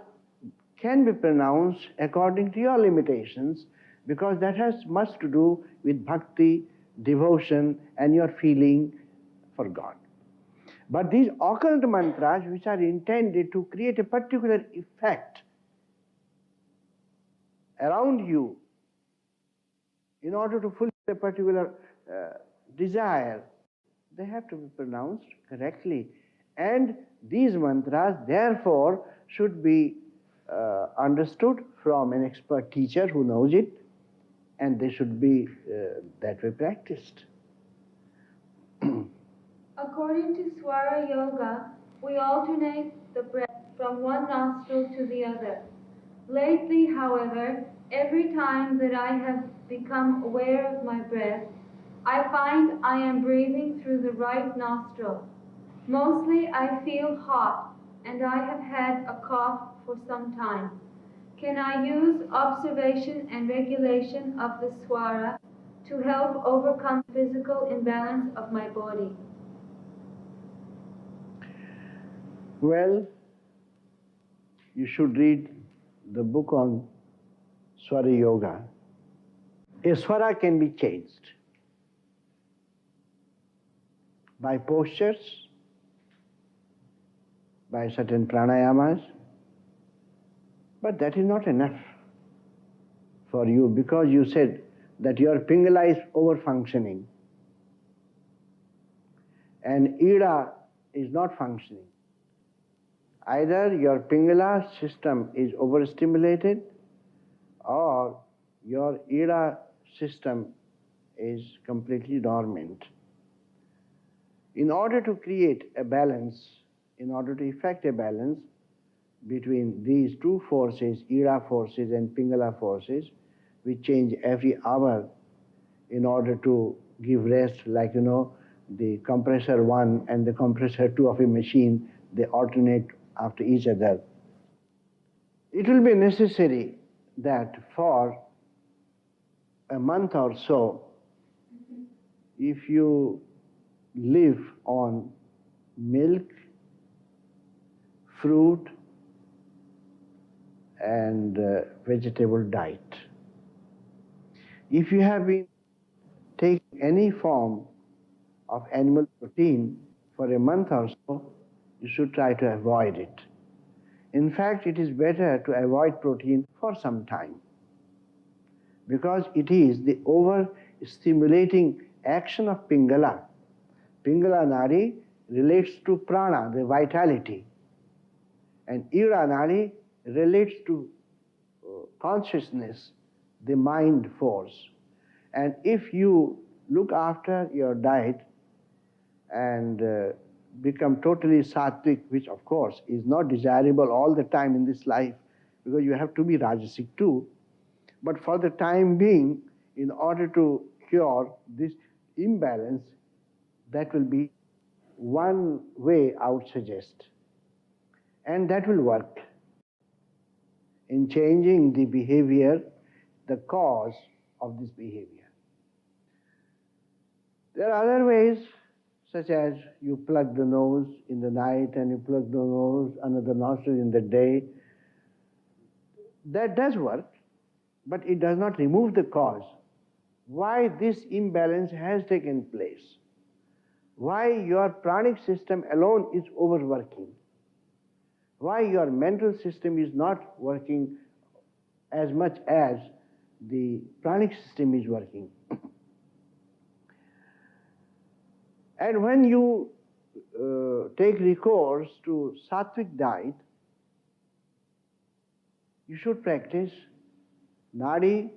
can be pronounced according to your limitations, because that has much to do with bhakti, devotion, and your feeling for God. But these occult mantras, which are intended to create a particular effect around you in order to fulfill a particular desire, they have to be pronounced correctly. And these mantras, therefore, should be understood from an expert teacher who knows it, and they should be that way practiced. According to Swara Yoga, we alternate the breath from one nostril to the other. Lately, however, every time that I have become aware of my breath, I find I am breathing through the right nostril. Mostly I feel hot, and I have had a cough for some time. Can I use observation and regulation of the swara to help overcome physical imbalance of my body? Well, you should read the book on Swara Yoga. A swara can be changed by postures, by certain pranayamas, but that is not enough for you, because you said that your Pingala is over-functioning and Ida is not functioning. Either your Pingala system is overstimulated or your Ida system is completely dormant. In order to create a balance, in order to effect a balance between these two forces, Ida forces and Pingala forces, we change every hour in order to give rest, like the compressor 1 and the compressor 2 of a machine, they alternate after each other. It will be necessary that for a month or so, if you live on milk, fruit, and vegetable diet. If you have been taking any form of animal protein for a month or so, you should try to avoid it. In fact, it is better to avoid protein for some time, because it is the over-stimulating action of Pingala. Pingala Nadi relates to prana, the vitality, and Ida Nadi relates to consciousness, the mind force. And if you look after your diet and become totally sattvic, which of course is not desirable all the time in this life, because you have to be rajasic too, but for the time being, in order to cure this imbalance, that will be one way I would suggest. And that will work in changing the behavior, the cause of this behavior. There are other ways, such as you plug the nose in the night and you plug the nose under the nostril in the day. That does work, but it does not remove the cause. Why this imbalance has taken place? Why your pranic system alone is overworking? Why your mental system is not working as much as the pranic system is working. And when you take recourse to sattvic diet, you should practice Nadi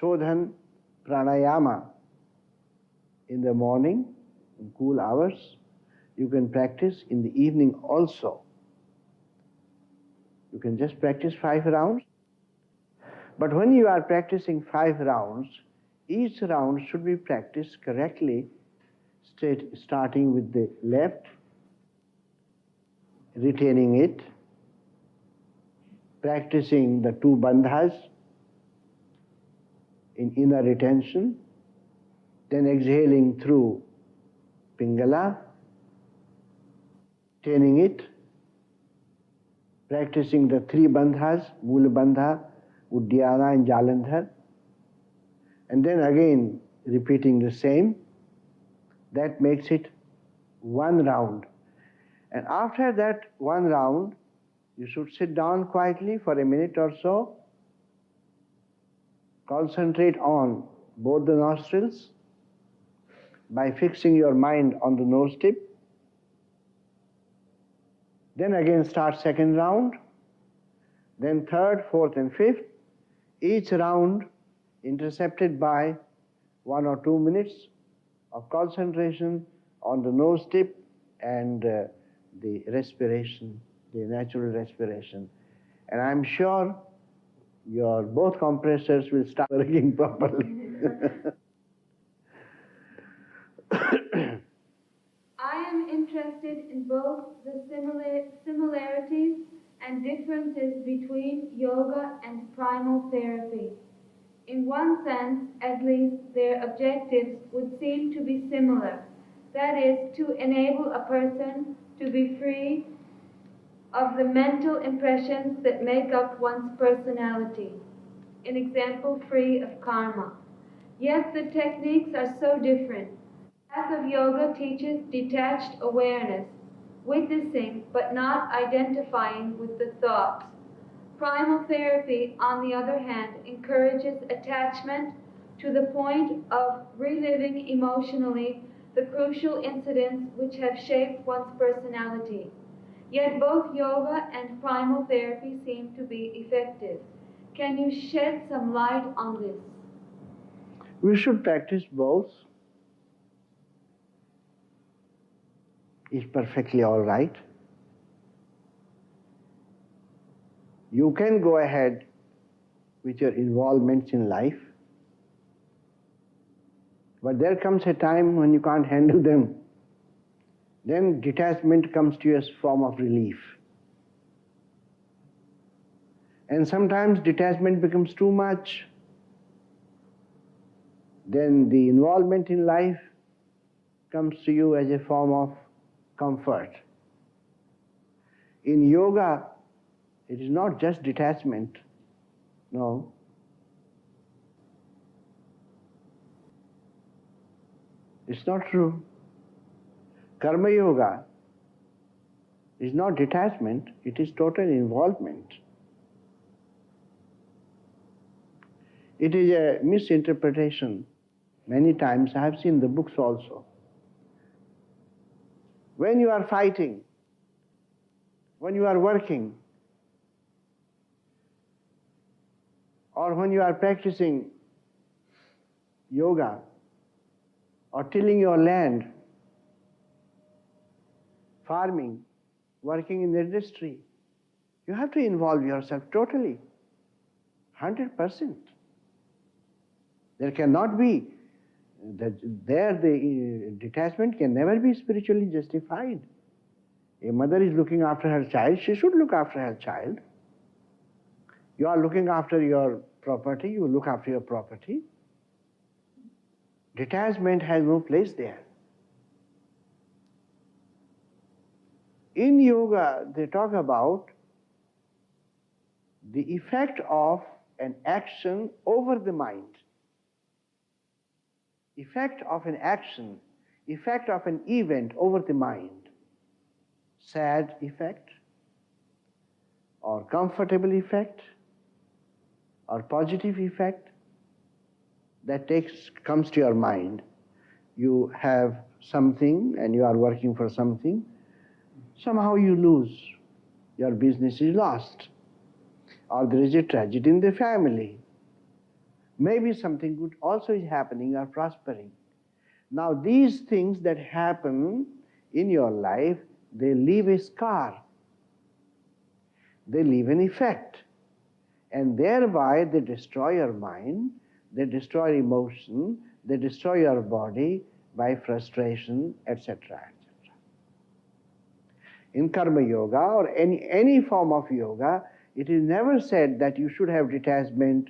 Shodhan Pranayama in the morning, in cool hours. You can practice in the evening also. You can just practice 5 rounds. But when you are practicing 5 rounds, each round should be practiced correctly, starting with the left, retaining it, practicing the 2 bandhas in inner retention, then exhaling through Pingala, retaining it, practicing the 3 bandhas, Mula Bandha, Uddiyana and Jalandhar, and then again repeating the same. That makes it 1 round. And after that 1 round, you should sit down quietly for a minute or so, concentrate on both the nostrils by fixing your mind on the nose tip. Then again start 2nd round, then 3rd, 4th and 5th, each round intercepted by 1 or 2 minutes of concentration on the nose tip and the respiration, the natural respiration. And I'm sure your both compressors will start working properly. I am interested in both the similarities and differences between yoga and primal therapy. In one sense, at least, their objectives would seem to be similar. That is, to enable a person to be free of the mental impressions that make up one's personality. An example, free of karma. Yet the techniques are so different. The path of yoga teaches detached awareness, witnessing but not identifying with the thoughts. Primal therapy, on the other hand, encourages attachment to the point of reliving emotionally the crucial incidents which have shaped one's personality. Yet both yoga and primal therapy seem to be effective. Can you shed some light on this? We should practice both. It's perfectly all right. You can go ahead with your involvements in life, but there comes a time when you can't handle them. Then detachment comes to you as a form of relief. And sometimes detachment becomes too much. Then the involvement in life comes to you as a form of comfort. In yoga, it is not just detachment. No. It's not true. Karma yoga is not detachment, it is total involvement. It is a misinterpretation. Many times I have seen the books also. When you are fighting, when you are working, or when you are practicing yoga, or tilling your land, farming, working in the industry, you have to involve yourself totally, 100%. There cannot be, the detachment can never be spiritually justified. A mother is looking after her child, she should look after her child. You are looking after your property, you look after your property. Detachment has no place there. In yoga, they talk about the effect of an action over the mind. Effect of an action, effect of an event over the mind. Sad effect, or comfortable effect, or positive effect, that comes to your mind. You have something and you are working for something. Somehow you lose. Your business is lost. Or there is a tragedy in the family. Maybe something good also is happening, you are prospering. Now these things that happen in your life, they leave a scar. They leave an effect. And thereby they destroy your mind, they destroy emotion, they destroy your body by frustration, etc., etc. In karma yoga or any form of yoga, it is never said that you should have detachment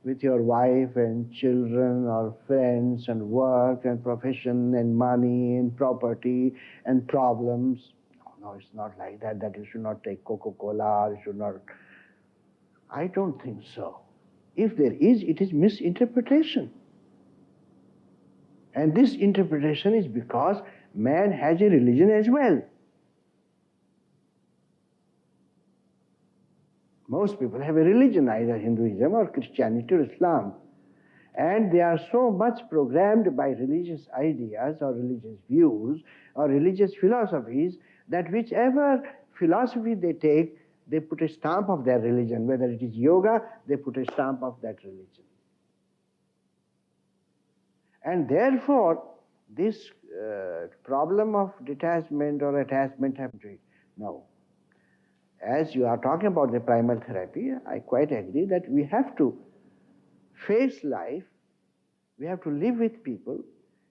with your wife and children or friends and work and profession and money and property and problems. No, it's not like that, that you should not take Coca-Cola, you should not. I don't think so. If there is, it is misinterpretation. And this interpretation is because man has a religion as well. Most people have a religion, either Hinduism or Christianity or Islam. And they are so much programmed by religious ideas or religious views or religious philosophies that whichever philosophy they take, they put a stamp of their religion. Whether it is yoga, they put a stamp of that religion. And therefore, this problem of detachment or attachment happens to it. No. As you are talking about the primal therapy, I quite agree that we have to face life, we have to live with people,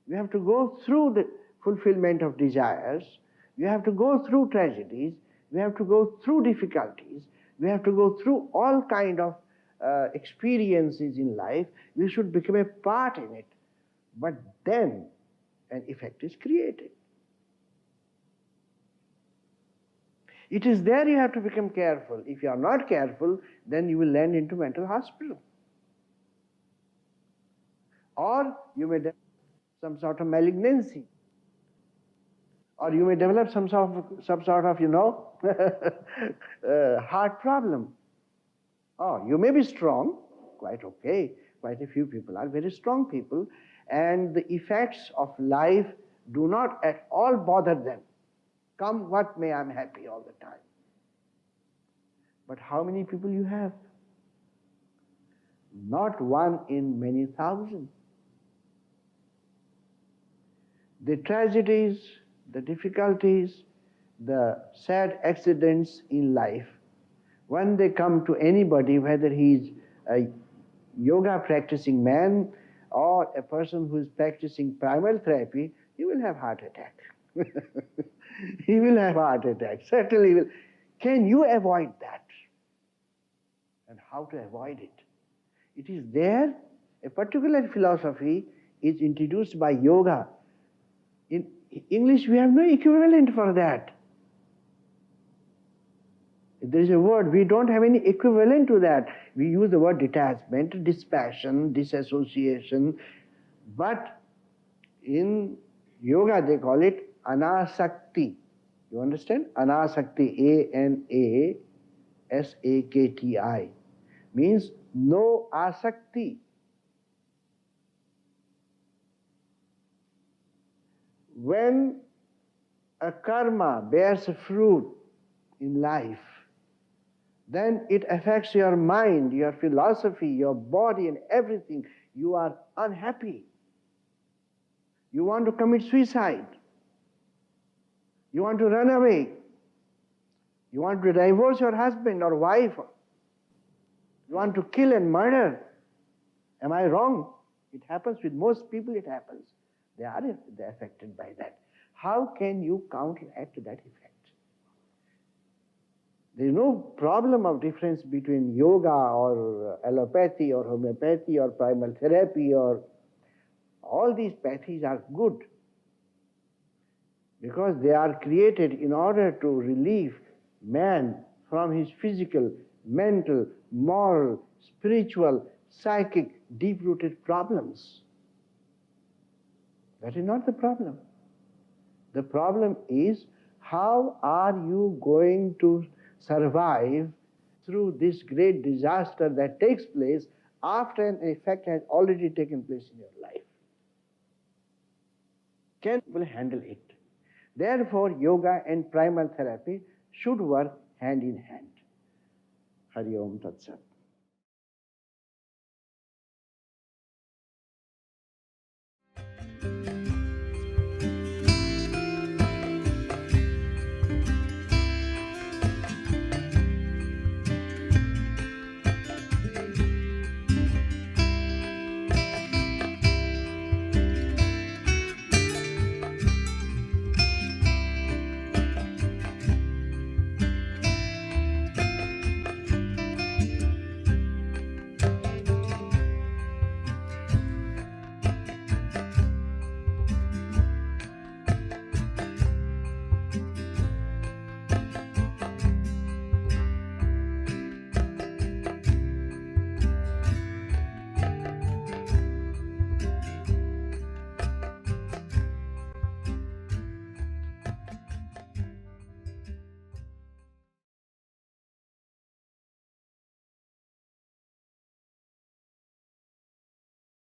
we have to go through the fulfillment of desires, we have to go through tragedies, we have to go through difficulties, we have to go through all kind of experiences in life. We should become a part in it. But then an effect is created. It is there you have to become careful. If you are not careful, then you will land into mental hospital. Or you may develop some sort of malignancy. Or you may develop some sort of heart problem. Oh, you may be strong, quite okay. Quite a few people are very strong people, and the effects of life do not at all bother them. Come what may, I'm happy all the time. But how many people you have? Not one in many thousand. The tragedies, the difficulties, the sad accidents in life, when they come to anybody, whether he is a yoga practicing man or a person who is practicing primal therapy, he will have heart attack. He will have heart attack, certainly will. Can you avoid that? And how to avoid it? It is there, a particular philosophy is introduced by yoga. In English we have no equivalent for that. There is a word, we don't have any equivalent to that. We use the word detachment, dispassion, disassociation, but in yoga they call it anasakti. You understand? Anasakti, A-N-A-S-A-K-T-I, means no asakti. When a karma bears a fruit in life, then it affects your mind, your philosophy, your body and everything. You are unhappy. You want to commit suicide. You want to run away. You want to divorce your husband or wife. You want to kill and murder. Am I wrong? It happens with most people, it happens. They're affected by that. How can you counteract that effect? There is no problem of difference between yoga or allopathy or homeopathy or primal therapy or all these pathies are good because they are created in order to relieve man from his physical, mental, moral, spiritual, psychic, deep-rooted problems. That is not the problem. The problem is how are you going to survive through this great disaster that takes place after an effect has already taken place in your life. Can people handle it? Therefore, yoga and primal therapy should work hand in hand. Hari Om Tat Sat.